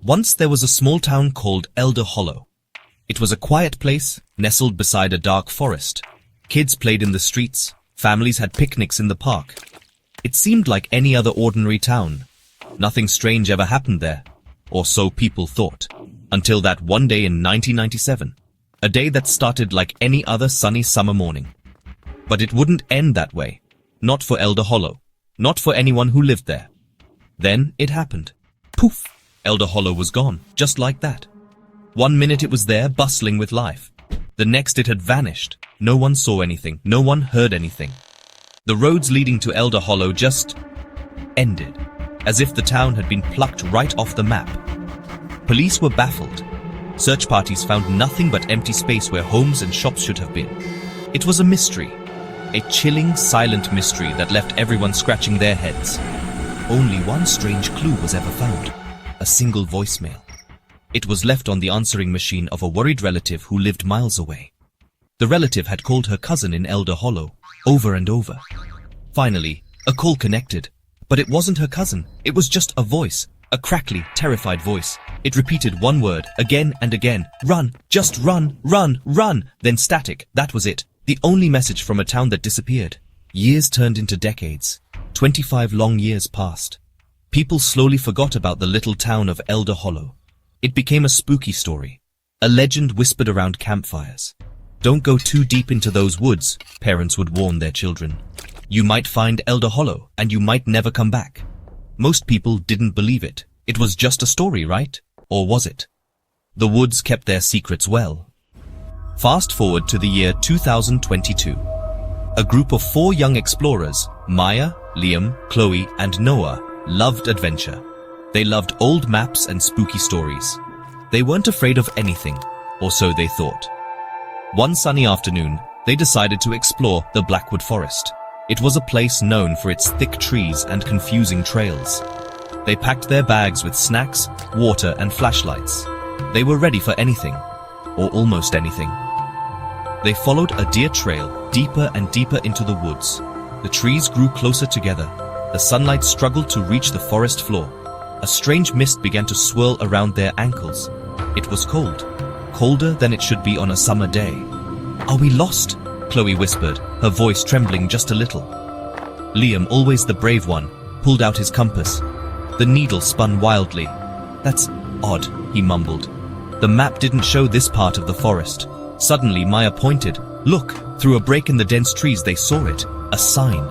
Once there was a small town called Elder Hollow. It was a quiet place, nestled beside a dark forest. Kids played in the streets, families had picnics in the park. It seemed like any other ordinary town. Nothing strange ever happened there, or so people thought, until that one day in 1997, a day that started like any other sunny summer morning. But it wouldn't end that way, not for Elder Hollow, not for anyone who lived there. Then it happened. Poof! Elder Hollow was gone, just like that. One minute it was there, bustling with life. The next it had vanished. No one saw anything, no one heard anything. The roads leading to Elder Hollow just ended, as if the town had been plucked right off the map. Police were baffled. Search parties found nothing but empty space where homes and shops should have been. It was a mystery, a chilling, silent mystery that left everyone scratching their heads. Only one strange clue was ever found. A single voicemail. It was left on the answering machine of a worried relative who lived miles away. The relative had called her cousin in Elder Hollow, over and over. Finally, a call connected. But it wasn't her cousin, it was just a voice, a crackly, terrified voice. It repeated one word, again and again. Run, just run, run, run. Then static, that was it. The only message from a town that disappeared. Years turned into decades. 25 long years passed. People slowly forgot about the little town of Elder Hollow. It became a spooky story, a legend whispered around campfires. Don't go too deep into those woods, parents would warn their children. You might find Elder Hollow, and you might never come back. Most people didn't believe it. It was just a story, right? Or was it? The woods kept their secrets well. Fast forward to the year 2022. A group of 4 young explorers, Maya, Liam, Chloe, and Noah, loved adventure. They loved old maps and spooky stories. They weren't afraid of anything, or so they thought. One sunny afternoon, they decided to explore the Blackwood Forest. It was a place known for its thick trees and confusing trails. They packed their bags with snacks, water, and flashlights. They were ready for anything, or almost anything. They followed a deer trail deeper and deeper into the woods. The trees grew closer together. The sunlight struggled to reach the forest floor. A strange mist began to swirl around their ankles. It was cold, colder than it should be on a summer day. "Are we lost?" Chloe whispered, her voice trembling just a little. Liam, always the brave one, pulled out his compass. The needle spun wildly. "That's odd," he mumbled. The map didn't show this part of the forest. Suddenly, Maya pointed. Look! Through a break in the dense trees they saw it. A sign.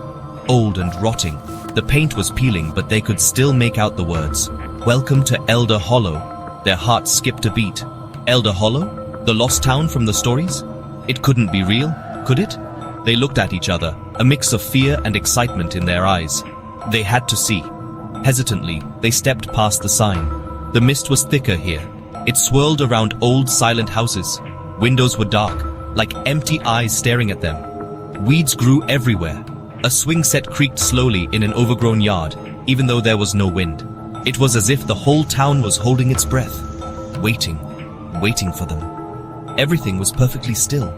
Old and rotting. The paint was peeling, but they could still make out the words. "Welcome to Elder Hollow." Their hearts skipped a beat. Elder Hollow? The lost town from the stories? It couldn't be real, could it? They looked at each other, a mix of fear and excitement in their eyes. They had to see. Hesitantly, they stepped past the sign. The mist was thicker here. It swirled around old, silent houses. Windows were dark, like empty eyes staring at them. Weeds grew everywhere. A swing set creaked slowly in an overgrown yard, even though there was no wind. It was as if the whole town was holding its breath, waiting for them. Everything was perfectly still,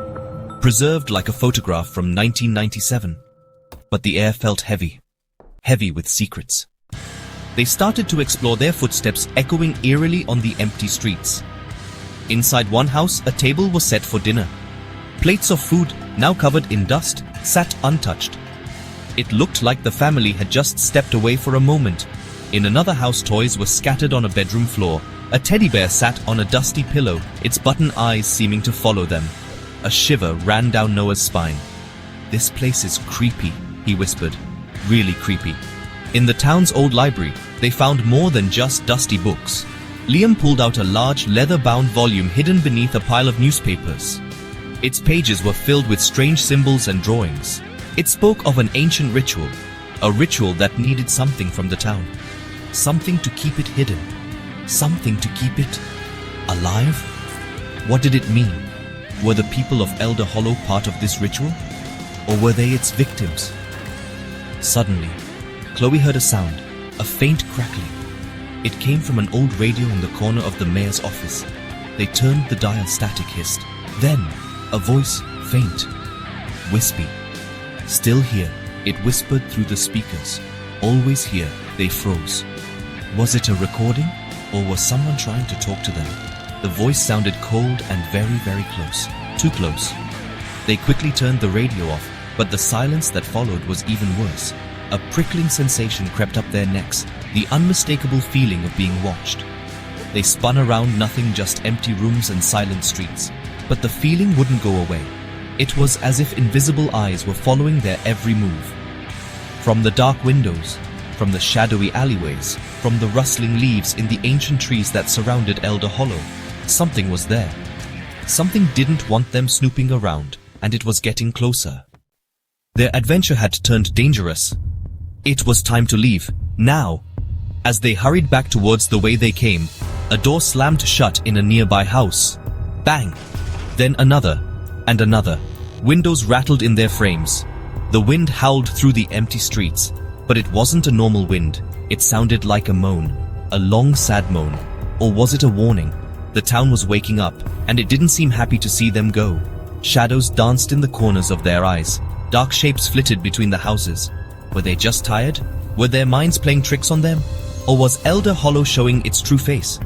preserved like a photograph from 1997. But the air felt heavy with secrets. They started to explore, their footsteps echoing eerily on the empty streets. Inside one house, a table was set for dinner. Plates of food, now covered in dust, sat untouched. It looked like the family had just stepped away for a moment. In another house, toys were scattered on a bedroom floor. A teddy bear sat on a dusty pillow, its button eyes seeming to follow them. A shiver ran down Noah's spine. "This place is creepy," he whispered. "Really creepy." In the town's old library, they found more than just dusty books. Liam pulled out a large, leather-bound volume hidden beneath a pile of newspapers. Its pages were filled with strange symbols and drawings. It spoke of an ancient ritual, a ritual that needed something from the town. Something to keep it hidden. Something to keep it alive? What did it mean? Were the people of Elder Hollow part of this ritual? Or were they its victims? Suddenly, Chloe heard a sound, a faint crackling. It came from an old radio in the corner of the mayor's office. They turned the dial, static hissed. Then, a voice, faint, wispy. "Still here," it whispered through the speakers. "Always here." They froze. Was it a recording? Or was someone trying to talk to them? The voice sounded cold and very, very close. Too close. They quickly turned the radio off, but the silence that followed was even worse. A prickling sensation crept up their necks, the unmistakable feeling of being watched. They spun around, nothing, just empty rooms and silent streets. But the feeling wouldn't go away. It was as if invisible eyes were following their every move. From the dark windows, from the shadowy alleyways, from the rustling leaves in the ancient trees that surrounded Elder Hollow, something was there. Something didn't want them snooping around, and it was getting closer. Their adventure had turned dangerous. It was time to leave, now. As they hurried back towards the way they came, a door slammed shut in a nearby house. Bang! Then another, and another. Windows rattled in their frames. The wind howled through the empty streets, but it wasn't a normal wind. It sounded like a moan, a long, sad moan. Or was it a warning? The town was waking up, and it didn't seem happy to see them go. Shadows danced in the corners of their eyes. Dark shapes flitted between the houses. Were they just tired? Were their minds playing tricks on them? Or was Elder Hollow showing its true face?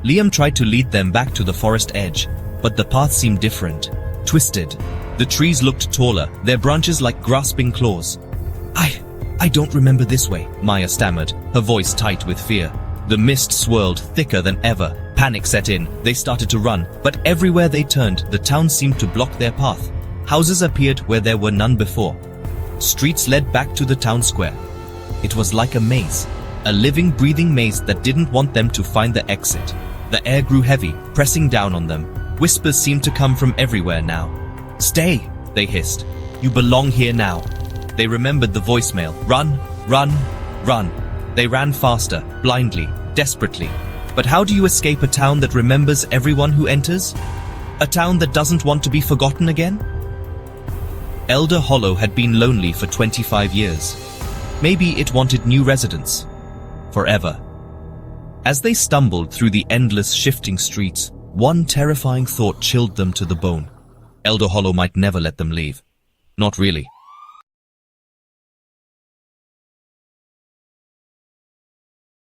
Liam tried to lead them back to the forest edge, but the path seemed different, twisted. The trees looked taller, their branches like grasping claws. I don't remember this way, Maya stammered, her voice tight with fear. The mist swirled thicker than ever. Panic set in. They started to run, but everywhere they turned, the town seemed to block their path. Houses appeared where there were none before. Streets led back to the town square. It was like a maze, a living, breathing maze that didn't want them to find the exit. The air grew heavy, pressing down on them. Whispers seemed to come from everywhere now. "Stay," they hissed. "You belong here now." They remembered the voicemail. Run, run, run. They ran faster, blindly, desperately. But how do you escape a town that remembers everyone who enters? A town that doesn't want to be forgotten again? Elder Hollow had been lonely for 25 years. Maybe it wanted new residents. Forever. As they stumbled through the endless shifting streets, one terrifying thought chilled them to the bone. Elder Hollow might never let them leave. Not really.